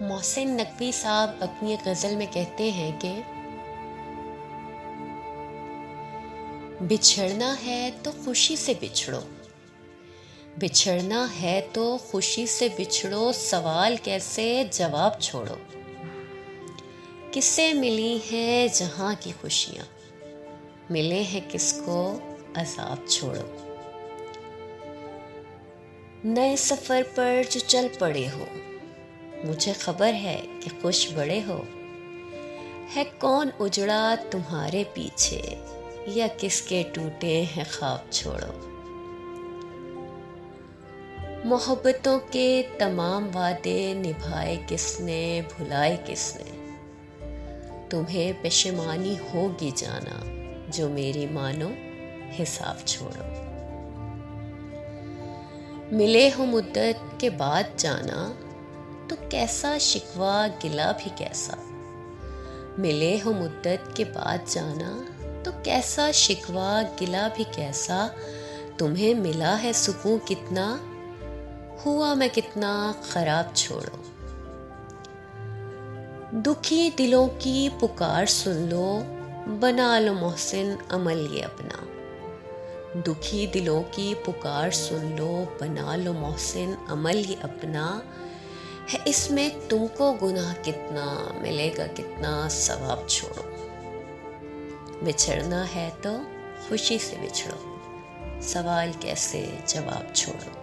محسن نقوی صاحب اپنی غزل میں کہتے ہیں کہ بچھڑنا ہے تو خوشی سے بچھڑو، بچھڑنا ہے تو خوشی سے بچھڑو، سوال کیسے جواب چھوڑو، کس سے ملی ہیں جہاں کی خوشیاں، ملے ہیں کس کو عذاب چھوڑو۔ نئے سفر پر جو چل پڑے ہو، مجھے خبر ہے کہ خوش بڑے ہو، ہے کون اجڑا تمہارے پیچھے، یا کس کے ٹوٹے ہیں خواب چھوڑو۔ محبتوں کے تمام وعدے نبھائے کس نے، بھلائے کس نے، تمہیں پشیمانی ہوگی جانا، جو میری مانو حساب چھوڑو۔ ملے ہو مدت کے بعد جانا، تو کیسا شکوہ گلہ بھی کیسا، ملے ہو مدت کے بعد جانا، تو کیسا شکوہ گلہ بھی کیسا، تمہیں ملا ہے سکون کتنا، ہوا میں کتنا خراب چھوڑو۔ دکھی دلوں کی پکار سن لو، بنا لو محسن عمل یہ اپنا، دکھی دلوں کی پکار سن لو، بنا لو محسن عمل یہ اپنا، ہے اس میں تم کو گناہ کتنا، ملے گا کتنا ثواب چھوڑو۔ بچھڑنا ہے تو خوشی سے بچھڑو، سوال کیسے جواب چھوڑو۔